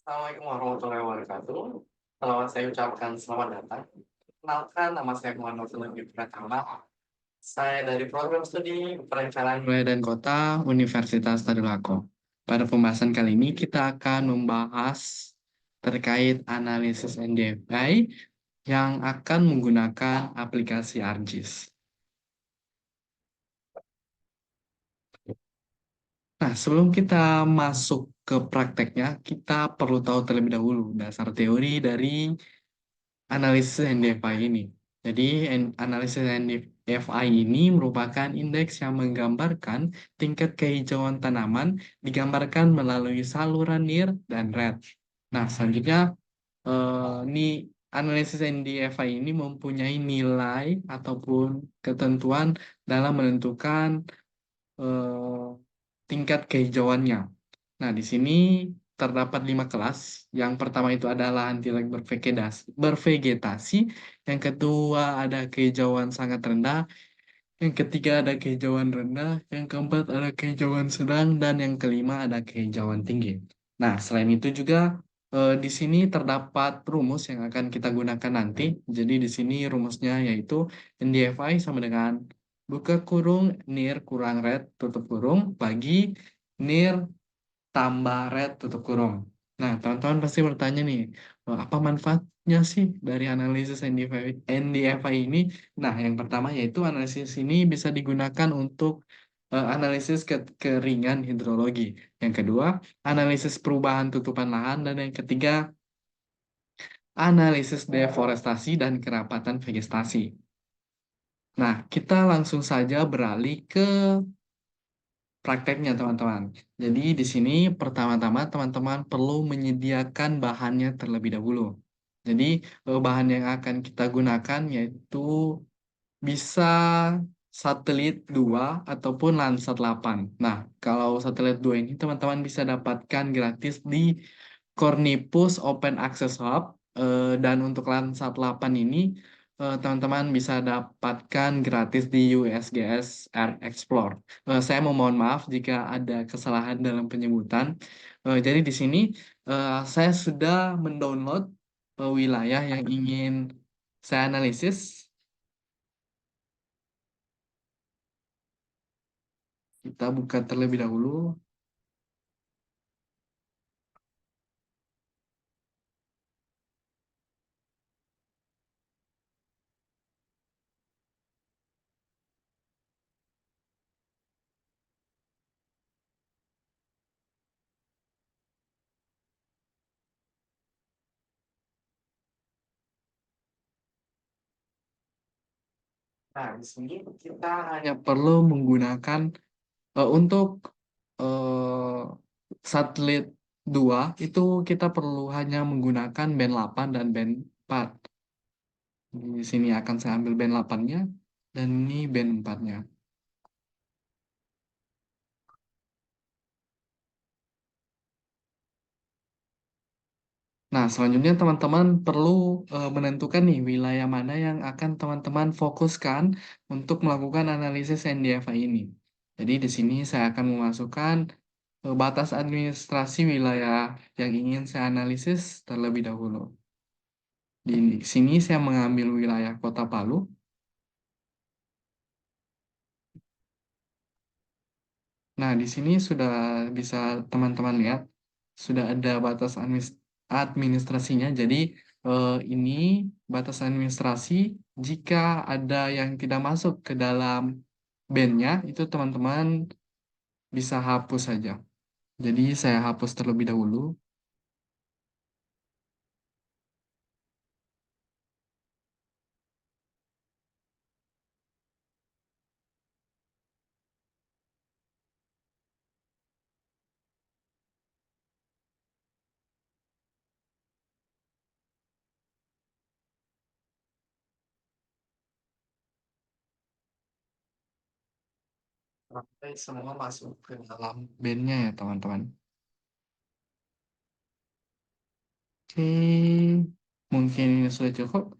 Assalamualaikum warahmatullahi wabarakatuh. Selamat saya ucapkan selamat datang. Kenalkan, nama saya Muhammad Sulaiman Pratama. Saya dari program studi perencanaan wilayah dan kota Universitas Tadulako. Pada pembahasan kali ini kita akan membahas terkait analisis NDFI yang akan menggunakan aplikasi ArcGIS. Nah, sebelum kita masuk ke prakteknya, kita perlu tahu terlebih dahulu dasar teori dari analisis NDFI ini. Jadi, analisis NDFI ini merupakan indeks yang menggambarkan tingkat kehijauan tanaman digambarkan melalui saluran NIR dan RED. Nah, selanjutnya, ini analisis NDFI ini mempunyai nilai ataupun ketentuan dalam menentukan eh, tingkat kehijauannya. Nah, di sini terdapat 5 kelas. Yang pertama itu adalah antilek bervegetasi. Yang kedua ada kehijauan sangat rendah. Yang ketiga ada kehijauan rendah. Yang keempat ada kehijauan sedang. Dan yang kelima ada kehijauan tinggi. Nah, selain itu juga di sini terdapat rumus yang akan kita gunakan nanti. Jadi di sini rumusnya yaitu NDFI sama dengan buka kurung NIR kurang red tutup kurung bagi NIR tambah red tutup kurung. Nah, teman-teman pasti bertanya nih, apa manfaatnya sih dari analisis NDFI ini? Nah, yang pertama yaitu analisis ini bisa digunakan untuk analisis kekeringan hidrologi. Yang kedua, analisis perubahan tutupan lahan. Dan yang ketiga, analisis deforestasi dan kerapatan vegetasi. Nah, kita langsung saja beralih ke prakteknya teman-teman. Jadi di sini pertama-tama teman-teman perlu menyediakan bahannya terlebih dahulu. Jadi bahan yang akan kita gunakan yaitu bisa satelit 2 ataupun Landsat 8. Nah, kalau satelit 2 ini teman-teman bisa dapatkan gratis di Cornipus Open Access Hub. Dan untuk Landsat 8 ini teman-teman bisa dapatkan gratis di USGS Earth Explore. Saya mohon maaf jika ada kesalahan dalam penyebutan. Jadi di sini saya sudah mendownload wilayah yang ingin saya analisis. Kita buka terlebih dahulu. Nah, di sini kita hanya perlu menggunakan untuk eh, satelit 2 itu kita perlu hanya menggunakan band 8 dan band 4. Di sini akan saya ambil band 8-nya dan ini band 4-nya. Nah, selanjutnya teman-teman perlu menentukan nih wilayah mana yang akan teman-teman fokuskan untuk melakukan analisis NDFI ini. Jadi di sini saya akan memasukkan batas administrasi wilayah yang ingin saya analisis terlebih dahulu. Di sini saya mengambil wilayah Kota Palu. Nah, di sini sudah bisa teman-teman lihat, sudah ada batas administrasinya. Jadi, ini batas administrasi jika ada yang tidak masuk ke dalam bandnya, itu teman-teman bisa hapus saja. Jadi, saya hapus terlebih dahulu. Sampai semua masuk ke dalam bandnya ya, teman-teman. Oke, mungkin ini sudah cukup.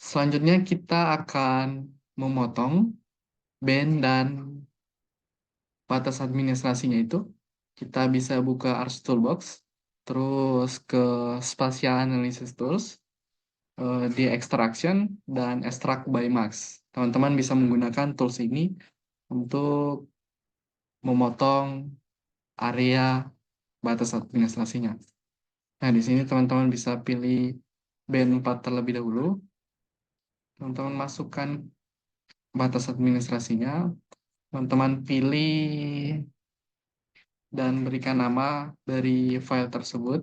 Selanjutnya kita akan memotong band dan batas administrasinya itu. kita bisa buka Ars Toolbox, terus ke Spatial Analysis Tools, di Extraction, dan Extract by Max. Teman-teman bisa menggunakan tools ini untuk memotong area batas administrasinya. Nah, di sini teman-teman bisa pilih band 4 terlebih dahulu. Teman-teman masukkan batas administrasinya. Teman-teman pilih dan berikan nama dari file tersebut.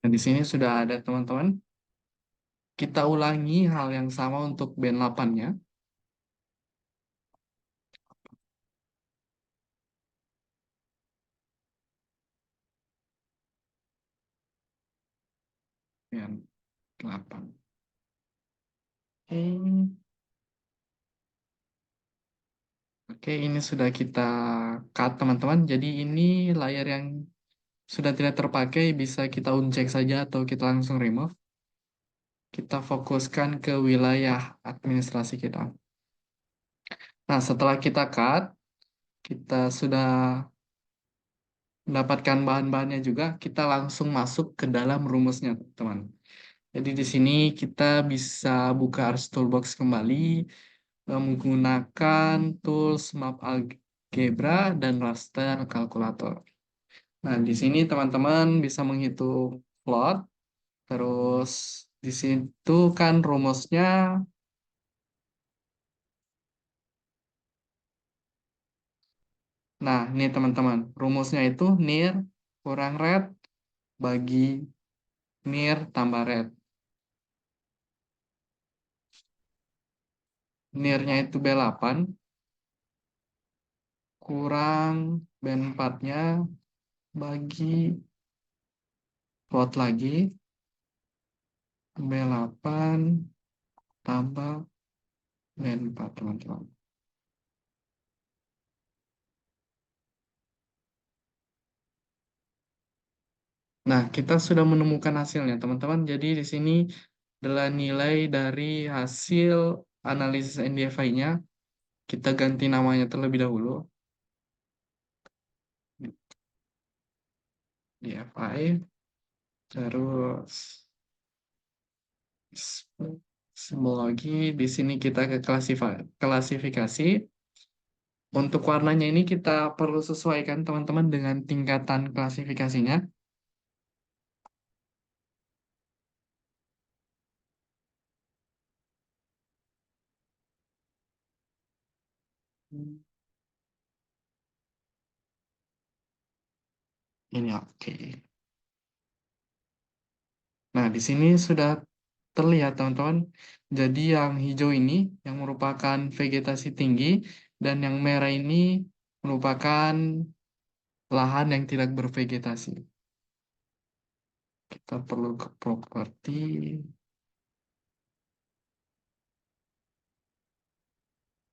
Dan di sini sudah ada teman-teman. Kita ulangi hal yang sama untuk band 8-nya. Band 8. Oke. Oke, ini sudah kita cut teman-teman. Jadi ini layar yang sudah tidak terpakai bisa kita uncheck saja atau kita langsung remove. Kita fokuskan ke wilayah administrasi kita. Nah, setelah kita cut, kita sudah mendapatkan bahan-bahannya juga, kita langsung masuk ke dalam rumusnya, teman. Jadi di sini kita bisa buka Ars Toolbox kembali menggunakan tools Map Algebra dan Raster Kalkulator. Nah, di sini teman-teman bisa menghitung plot, terus di situ kan rumusnya. Nah, ini teman-teman, rumusnya itu near kurang red bagi near tambah red. Near-nya itu B8 kurang band 4-nya bagi plot lagi B8 tambah band 4, teman-teman. Nah, kita sudah menemukan hasilnya, teman-teman. Jadi di sini adalah nilai dari hasil analisis NDFI-nya. Kita ganti namanya terlebih dahulu. DFI, terus simbol lagi. Di sini kita ke klasifikasi. Untuk warnanya ini kita perlu sesuaikan, teman-teman, dengan tingkatan klasifikasinya. Ini oke. Nah, di sini sudah terlihat, teman-teman. Jadi yang hijau ini yang merupakan vegetasi tinggi dan yang merah ini merupakan lahan yang tidak bervegetasi. Kita perlu ke properti.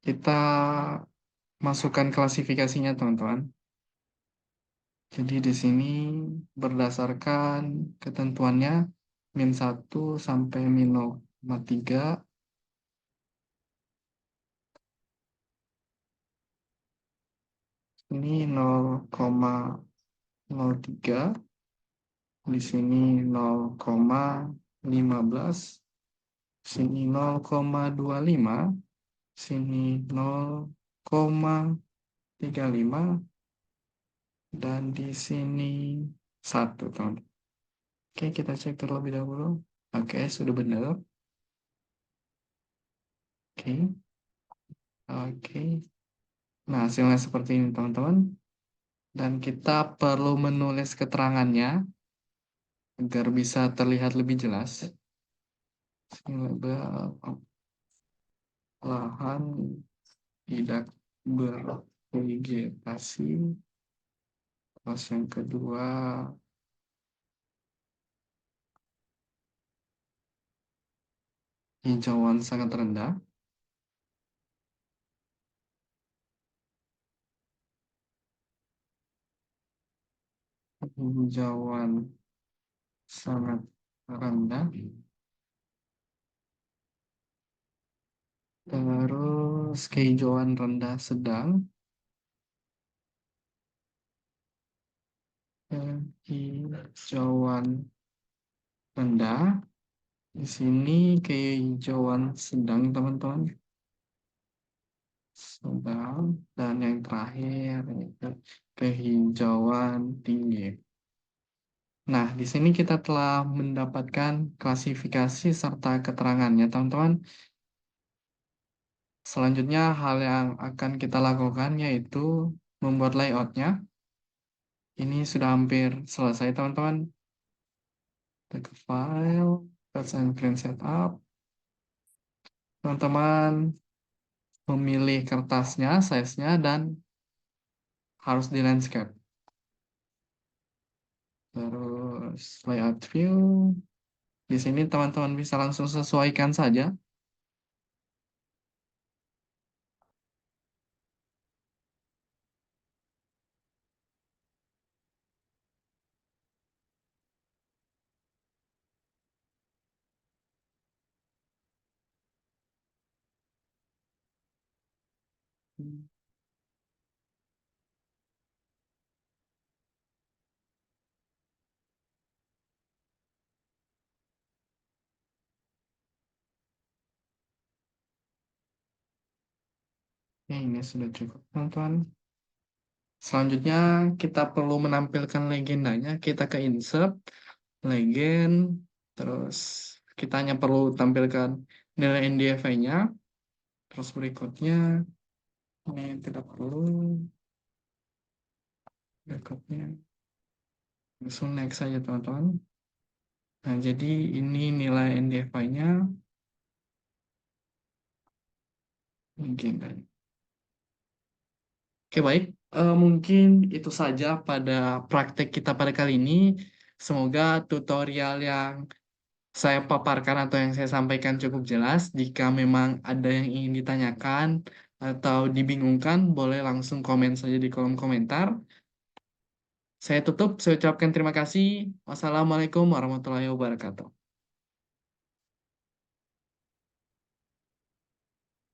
Kita masukkan klasifikasinya, teman-teman. Jadi di sini berdasarkan ketentuannya -1 sampai -3. Ini 0,03, di sini 0,15, sini 0,25, sini 0,35, dan di sini 1, teman. Oke, kita cek terlebih dahulu. Oke, sudah benar. Oke, oke. Nah, hasilnya seperti ini, teman-teman. Dan kita perlu menulis keterangannya agar bisa terlihat lebih jelas. Label lahan tidak bervegetasi. Terus yang kedua, hijauan sangat rendah. hijauan sangat rendah, terus kehijauan rendah sedang, kehijauan rendah. Di sini kehijauan sedang, teman-teman. Sedang. Dan yang terakhir, yaitu kehijauan tinggi. Nah, di sini kita telah mendapatkan klasifikasi serta keterangannya, teman-teman. Selanjutnya, hal yang akan kita lakukan yaitu membuat layoutnya. Ini sudah hampir selesai, teman-teman. Kita ke file, Cuts and Print Setup. Teman-teman memilih kertasnya, size-nya, dan harus di landscape. Terus layout view. Di sini teman-teman bisa langsung sesuaikan saja. Ya, ini sudah cukup, teman-teman. Selanjutnya kita perlu menampilkan legendanya. Kita ke insert, legend, terus kita hanya perlu tampilkan nilai NDFI-nya. Terus berikutnya, ini tidak perlu, berikutnya, langsung next saja, teman-teman. Nah, jadi ini nilai NDFI-nya, legendanya. Oke, baik. Mungkin itu saja pada praktek kita pada kali ini. Semoga tutorial yang saya paparkan atau yang saya sampaikan cukup jelas. Jika memang ada yang ingin ditanyakan atau dibingungkan, boleh langsung komen saja di kolom komentar. Saya tutup, saya ucapkan terima kasih. Wassalamualaikum warahmatullahi wabarakatuh.